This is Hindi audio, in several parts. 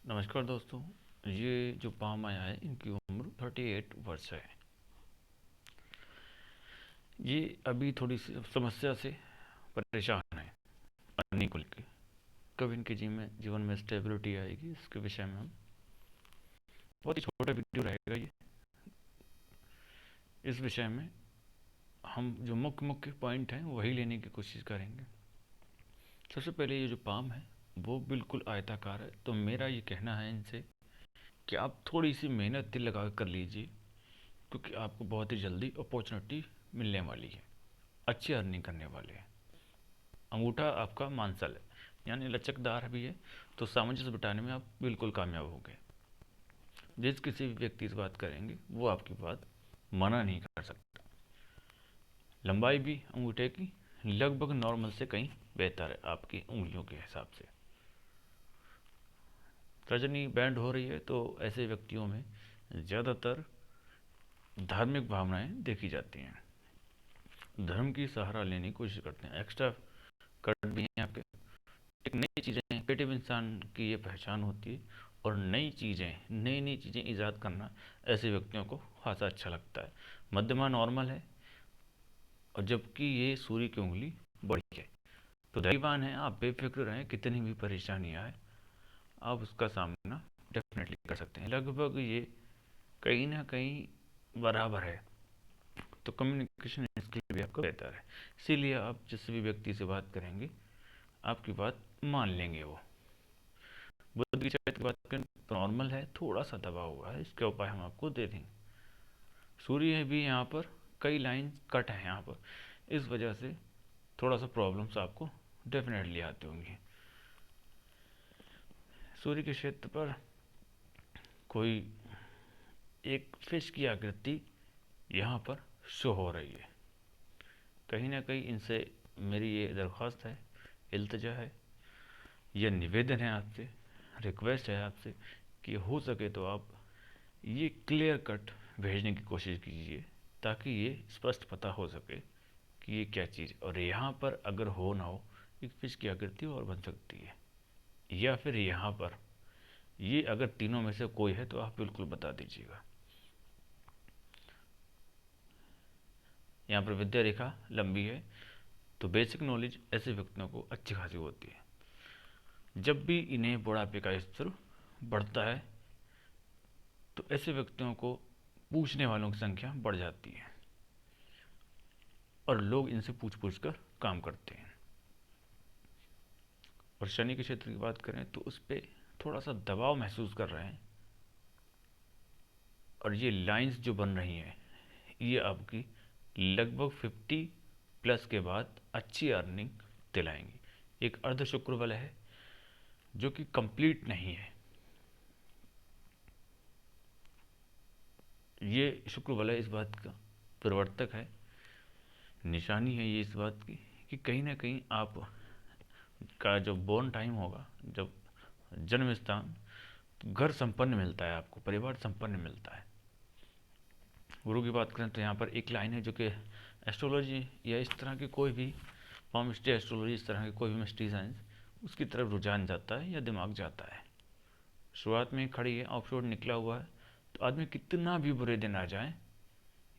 नमस्कार दोस्तों। ये जो पाम आया है इनकी उम्र 38 वर्ष है। ये अभी थोड़ी सी समस्या से परेशान है अर्निंग को लेकर। कब इनके जीवन में स्टेबिलिटी आएगी इसके विषय में हम बहुत ही छोटा वीडियो रहेगा ये। इस विषय में हम जो मुख्य मुख्य पॉइंट हैं वही लेने की कोशिश करेंगे। सबसे पहले ये जो पाम है वो बिल्कुल आयताकार है, तो मेरा ये कहना है इनसे कि आप थोड़ी सी मेहनत दिल लगा कर लीजिए, क्योंकि आपको बहुत ही जल्दी अपॉर्चुनिटी मिलने वाली है, अच्छी अर्निंग करने वाले हैं। अंगूठा आपका मांसल है, यानी लचकदार भी है, तो सामंजस्य बिठाने में आप बिल्कुल कामयाब होंगे। जिस किसी भी व्यक्ति से बात करेंगे वो आपकी बात मना नहीं कर सकता। लंबाई भी अंगूठे की लगभग नॉर्मल से कहीं बेहतर है आपकी उंगलियों के हिसाब से। तर्जनी बैंड हो रही है, तो ऐसे व्यक्तियों में ज़्यादातर धार्मिक भावनाएं देखी जाती हैं, धर्म की सहारा लेने की कोशिश करते हैं। एक्स्ट्रा कट भी हैं आपके। एक नई चीज़ें, क्रिएटिव इंसान की ये पहचान होती है, और नई नई चीज़ें ईजाद करना ऐसे व्यक्तियों को खासा अच्छा लगता है। मध्यमा नॉर्मल है, और जबकि ये सूर्य की उंगली बड़ी है, तो धैर्यवान है आप, बेफिक्र रहें। कितनी भी परेशानी आए आप उसका सामना डेफिनेटली कर सकते हैं। लगभग ये कहीं ना कहीं बराबर है, तो कम्युनिकेशन स्किल भी आपका बेहतर है। इसीलिए आप जिस भी व्यक्ति से बात करेंगे आपकी बात मान लेंगे वो। बुध की चरित्र की बात करें तो नॉर्मल है, थोड़ा सा दबा हुआ है, इसके उपाय हम आपको दे देंगे। सूर्य है भी यहाँ पर, कई लाइन कट है यहाँ पर, इस वजह से थोड़ा सा प्रॉब्लम्स आपको डेफिनेटली आते होंगे। सूर्य के क्षेत्र पर कोई एक फिश की आकृति यहाँ पर शो हो रही है। कहीं ना कहीं इनसे मेरी ये दरख्वास्त है, इल्तजा है, यह निवेदन है आपसे, रिक्वेस्ट है आपसे कि हो सके तो आप ये क्लियर कट भेजने की कोशिश कीजिए, ताकि ये स्पष्ट पता हो सके कि ये क्या चीज़। और यहाँ पर अगर हो ना हो, एक फिश की आकृति और बन सकती है, या फिर यहाँ पर ये अगर तीनों में से कोई है तो आप बिल्कुल बता दीजिएगा। यहाँ पर विद्या रेखा लंबी है, तो बेसिक नॉलेज ऐसे व्यक्तियों को अच्छी खासी होती है। जब भी इन्हें बुढ़ापे का स्तर बढ़ता है तो ऐसे व्यक्तियों को पूछने वालों की संख्या बढ़ जाती है, और लोग इनसे पूछ पूछ कर काम करते हैं। और शनि के क्षेत्र की बात करें तो उस पर थोड़ा सा दबाव महसूस कर रहे हैं, और ये लाइंस जो बन रही हैं ये आपकी लगभग 50 प्लस के बाद अच्छी अर्निंग दिलाएंगी। एक अर्ध शुक्र बल है जो कि कंप्लीट नहीं है। ये शुक्र बल है, इस बात का प्रवर्तक है, निशानी है ये इस बात की कि कहीं ना कहीं आप का जो बोर्न टाइम होगा, जब जन्म स्थान, तो घर संपन्न मिलता है आपको, परिवार संपन्न मिलता है। गुरु की बात करें तो यहाँ पर एक लाइन है जो कि एस्ट्रोलॉजी या इस तरह की कोई भी फॉर्म स्टे एस्ट्रोलॉजी, इस तरह की कोई भी मिस्ट्री साइंस, उसकी तरफ रुझान जाता है या दिमाग जाता है। शुरुआत में खड़ी है, ऑफशोर निकला हुआ है, तो आदमी कितना भी बुरे दिन आ जाए,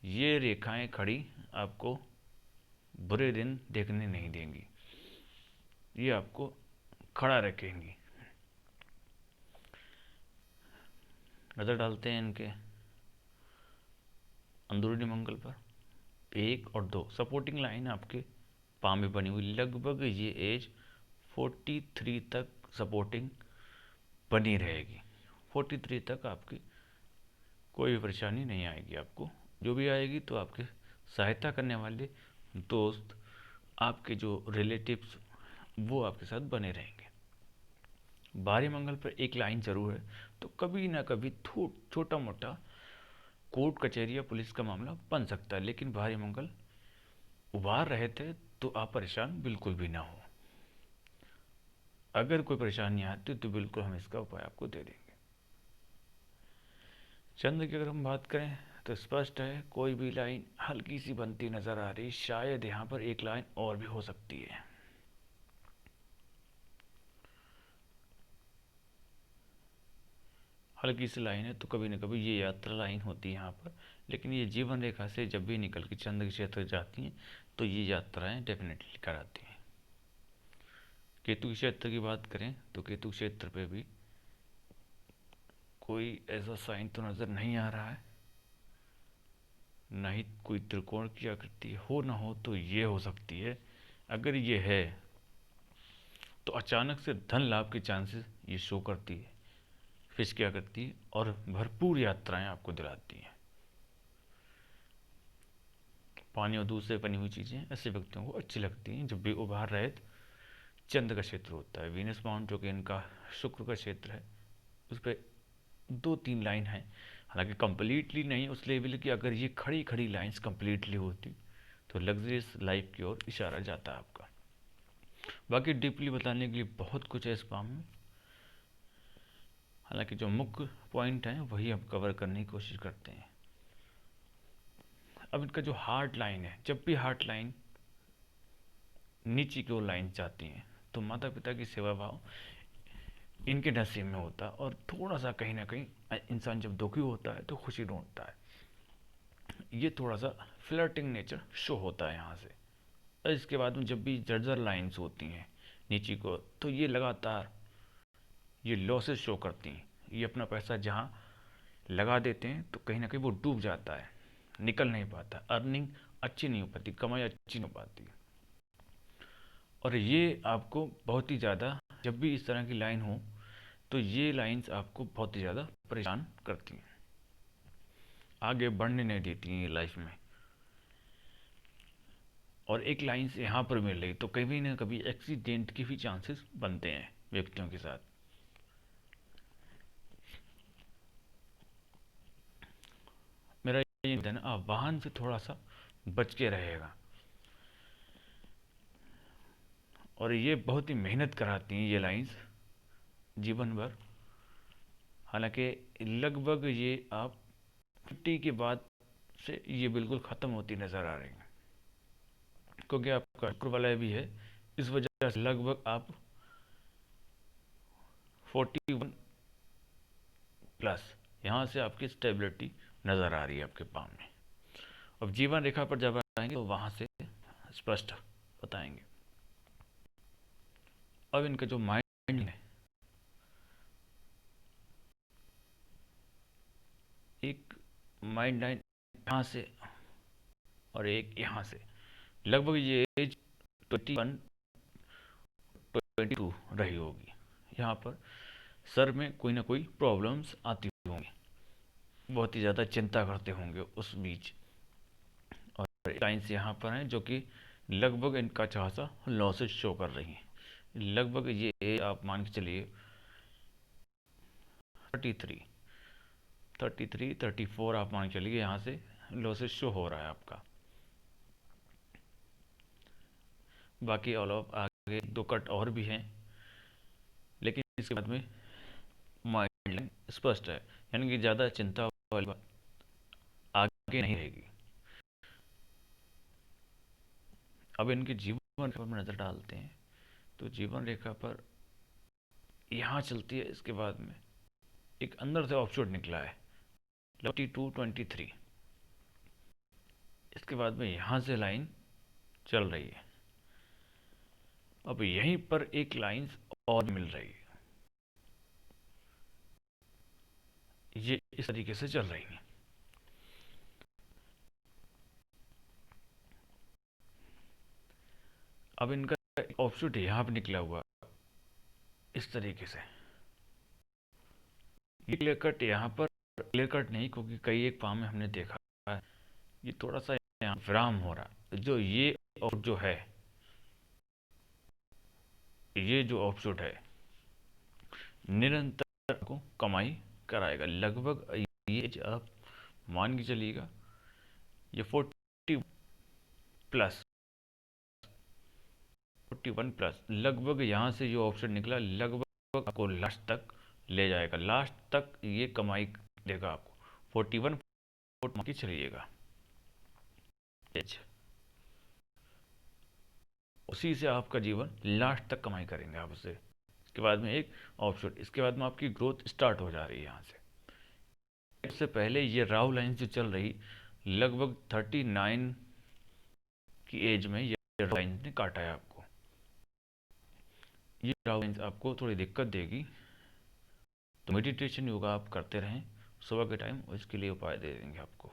ये रेखाएं खड़ी आपको बुरे दिन देखने नहीं देंगी, ये आपको खड़ा रखेंगी। नज़र डालते हैं इनके अंदरूनी मंगल पर। एक और दो सपोर्टिंग लाइन आपके पाम में बनी हुई, लगभग ये एज 43 तक सपोर्टिंग बनी रहेगी। 43 तक आपकी कोई भी परेशानी नहीं आएगी आपको। जो भी आएगी तो आपके सहायता करने वाले दोस्त, आपके जो रिलेटिव्स, वो आपके साथ बने रहेंगे। बाहरी मंगल पर एक लाइन जरूर है, तो कभी ना कभी छोटा मोटा कोर्ट कचहरी या पुलिस का मामला बन सकता है, लेकिन बाहरी मंगल उभार रहे थे तो आप परेशान बिल्कुल भी ना हो। अगर कोई परेशानी आती तो बिल्कुल हम इसका उपाय आपको दे देंगे। चंद्र की अगर हम बात करें तो स्पष्ट है, कोई भी लाइन हल्की सी बनती नजर आ रही, शायद यहाँ पर एक लाइन और भी हो सकती है। हल्की सी लाइन है, तो कभी ना कभी ये यात्रा लाइन होती है यहाँ पर, लेकिन ये जीवन रेखा से जब भी निकल के चंद्र के क्षेत्र जाती हैं तो ये यात्राएं डेफिनेटली कराती हैं। केतु के क्षेत्र की बात करें तो केतु क्षेत्र पे भी कोई ऐसा साइन तो नज़र नहीं आ रहा है, ना ही कोई त्रिकोण की आकृति हो, ना हो तो ये हो सकती है। अगर ये है तो अचानक से धन लाभ के चांसेस ये शो करती है, फिश क्या करती है और भरपूर यात्राएं आपको दिलाती हैं। पानी और दूध से बनी हुई चीज़ें ऐसे व्यक्तियों को अच्छी लगती हैं। जब भी उभार रहे चंद्र का क्षेत्र होता है, वीनस माउंट जो कि इनका शुक्र का क्षेत्र है, उस पर 2-3 लाइन है, हालांकि कंप्लीटली नहीं उस लेवल की। अगर ये खड़ी खड़ी लाइंस कंप्लीटली होती तो लग्जरियस लाइफ की ओर इशारा जाता है आपका। बाकी डीपली बताने के लिए बहुत कुछ है इस काम में, हालांकि जो मुख्य पॉइंट हैं वही हम कवर करने की कोशिश करते हैं। अब इनका जो हार्ट लाइन है, जब भी हार्ट लाइन नीचे की ओर लाइन जाती हैं तो माता पिता की सेवा भाव इनके नसीब में होता है, और थोड़ा सा कहीं ना कहीं इंसान जब दुखी होता है तो खुशी ढूंढता है। ये थोड़ा सा फ्लर्टिंग नेचर शो होता है यहाँ से। और इसके बाद में जब भी जर्जर लाइंस होती हैं नीचे को, तो ये लगातार ये लॉसेस शो करती हैं। ये अपना पैसा जहाँ लगा देते हैं तो कहीं ना कहीं वो डूब जाता है, निकल नहीं पाता, अर्निंग अच्छी नहीं हो पाती, कमाई अच्छी नहीं हो पाती। और ये आपको बहुत ही ज़्यादा, जब भी इस तरह की लाइन हो तो ये लाइंस आपको बहुत ही ज़्यादा परेशान करती हैं, आगे बढ़ने नहीं देती हैं लाइफ में। और एक लाइन से यहाँ पर मिल रही तो कभी ना कभी एक्सीडेंट के भी चांसेस बनते हैं व्यक्तियों के साथ। मेरा ये है ना, आप वाहन से थोड़ा सा बच के रहेगा। और ये बहुत ही मेहनत कराती हैं ये लाइंस जीवन भर। हालांकि लगभग ये आप 50 के बाद से ये बिल्कुल ख़त्म होती नज़र आ रही है, क्योंकि आपका शुक्र वाला भी है, इस वजह से लगभग आप 41 प्लस यहाँ से आपकी स्टेबिलिटी नज़र आ रही है आपके पाम में। अब जीवन रेखा पर जब आएंगे तो वहाँ से स्पष्ट बताएंगे। अब इनका जो माइंड है, एक माइंड लाइन यहाँ से और एक यहाँ से, लगभग ये एज 21-22 रही होगी। यहाँ पर सर में कोई ना कोई प्रॉब्लम्स आती होंगी, बहुत ही ज़्यादा चिंता करते होंगे उस बीच। और लाइन्स यहाँ पर हैं जो कि लगभग इनका चासा लॉसेस शो कर रही हैं। लगभग ये आप मान के चलिए 33, 34 आप मान के चलिए, यहाँ से लॉसेस शो हो रहा है आपका। बाकी ऑल ऑफ आगे 2 कट और भी हैं, लेकिन इसके बाद में माइंड लाइन स्पष्ट है, यानी कि ज़्यादा चिंता वाली बात आगे नहीं रहेगी। अब इनके जीवन रेखा पर नज़र डालते हैं तो जीवन रेखा पर यहाँ चलती है, इसके बाद में एक अंदर से ऑफशोट निकला है 22-23, इसके बाद में यहाँ से लाइन चल रही है। अब यहीं पर एक लाइन और मिल रही है, ये इस तरीके से चल रही है। अब इनका ऑफशूट यहाँ पे निकला हुआ इस तरीके से, ये क्लियर कट यहाँ पर क्लियर कट नहीं, क्योंकि कई एक पाम में हमने देखा है ये थोड़ा सा यहाँ विराम हो रहा है। जो ये और जो है, ये जो ऑफशूट है निरंतर को कमाई कराएगा। लगभग ये जो आप मान के चलिएगा ये 41 प्लस लगभग यहाँ से जो ऑप्शन निकला, लगभग आपको लास्ट तक ले जाएगा, लास्ट तक ये कमाई देगा आपको। 41 मान के चलिएगा, उसी से आपका जीवन लास्ट तक कमाई करेंगे आप उससे। इसके बाद में एक ऑप्शन, इसके बाद में आपकी ग्रोथ स्टार्ट हो जा रही है यहाँ से। इससे पहले ये राहु लाइन जो चल रही, लगभग 39 की एज में ये राहु लाइन ने काटा है आपको। ये राहु लाइन आपको थोड़ी दिक्कत देगी, तो मेडिटेशन योगा आप करते रहें सुबह के टाइम, और इसके लिए उपाय दे देंगे आपको।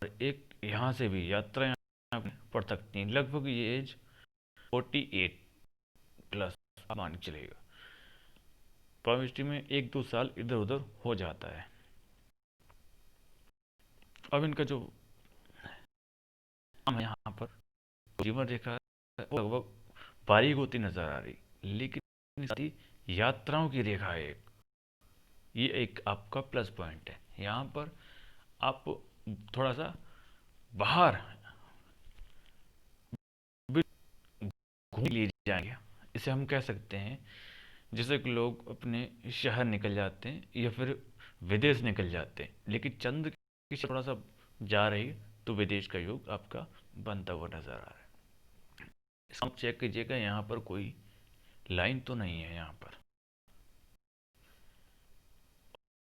और एक यहाँ से भी यात्राएं आप पढ़ सकती हैं। लगभग ये एज 48 प्लस आप मान के चलेगा। पॉवर्टी में 1-2 साल इधर उधर हो जाता है। अब इनका जो यहाँ पर जीवन रेखा है, वो लगभग बारीक होती नजर आ रही, लेकिन साथ ही यात्राओं की रेखा है एक, ये एक आपका प्लस पॉइंट है। यहाँ पर आप थोड़ा सा बाहर भी घूम लिए जाएंगे, इसे हम कह सकते हैं। जैसे कि लोग अपने शहर निकल जाते हैं या फिर विदेश निकल जाते हैं, लेकिन चंद्र की थोड़ा सा जा रही, तो विदेश का योग आपका बनता हुआ नजर आ रहा है। इसको आप चेक कीजिएगा, यहाँ पर कोई लाइन तो नहीं है यहाँ पर,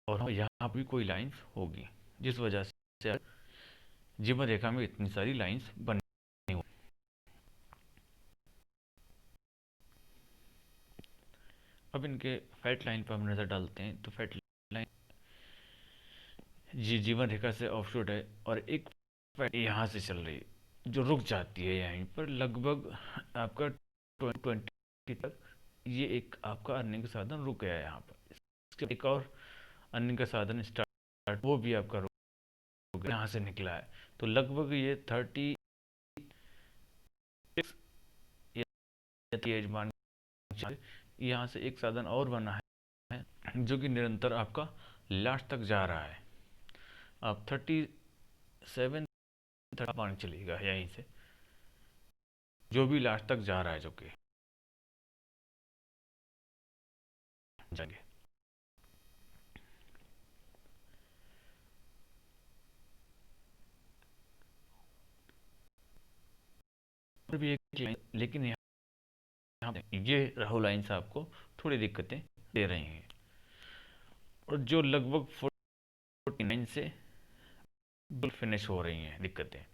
और यहाँ भी कोई लाइंस होगी, जिस वजह से जीवन रेखा में इतनी सारी लाइंस बनी हुई। अब इनके फैट लाइन पर हम नजर डालते हैं, तो फैट लाइन जी जीवन रेखा से ऑफशूट है, और एक फैट यहाँ से चल रही है जो रुक जाती है यहीं पर लगभग आपका 2020 तक। ये एक आपका अर्निंग का साधन रुक गया है यहाँ पर। इसके एक और अर्निंग का साधन स्टार्ट, वो भी आपका रुक गया, यहाँ से निकला है। तो लगभग ये 36 यजमान यहाँ से एक साधन और बना है, जो कि निरंतर आपका लास्ट तक जा रहा है। आप 37 मान चलिएगा यहीं से, जो भी लास्ट तक जा रहा है, जो कि जाएंगे। और भी एक लाइन, लेकिन यहाँ ये राहु लाइन्स आपको थोड़ी दिक्कतें दे रही हैं, और जो लगभग 49 से फिनिश हो रही हैं दिक्कतें,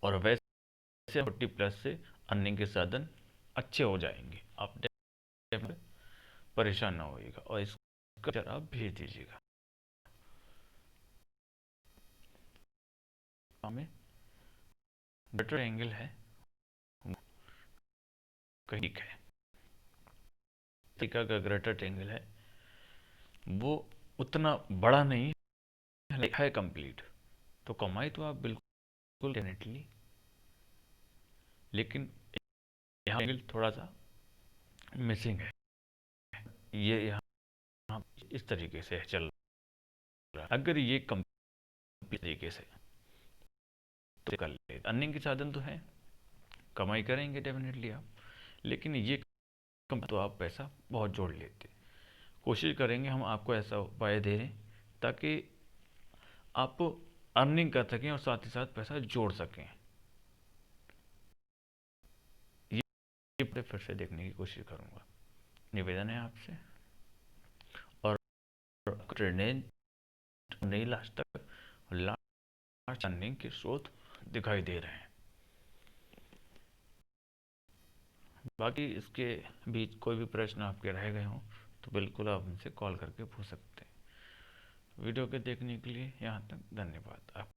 और वैसे 40 प्लस से अर्निंग के साधन अच्छे हो जाएंगे। आप परेशान ना होइएगा, और इसका जरा आप भेज दीजिएगा हमें। बेटर एंगल है कहीं है, का ग्रेटर एंगल है, वो उतना बड़ा नहीं लिखा है कंप्लीट, तो कमाई तो आप बिल्कुल डेफिनेटली, लेकिन यहाँ एंगल थोड़ा सा मिसिंग है। ये यहाँ इस तरीके से चल रहा है। अगर ये कंप्लीट तरीके से तो कर ले, अर्निंग के साधन तो है, कमाई करेंगे डेफिनेटली आप, लेकिन ये कम तो आप पैसा बहुत जोड़ लेते। कोशिश करेंगे हम आपको ऐसा उपाय दे रहे ताकि आप अर्निंग कर सकें और साथ ही साथ पैसा जोड़ सकें। ये फिर से देखने की कोशिश करूंगा, निवेदन है आपसे। और ट्रेंड नहीं लास्ट तक लास्ट अर्निंग के स्रोत दिखाई दे रहे हैं। बाकी इसके बीच कोई भी प्रश्न आपके रह गए हों तो बिल्कुल आप हमसे कॉल करके पूछ सकते हैं। वीडियो के देखने के लिए यहाँ तक धन्यवाद। आप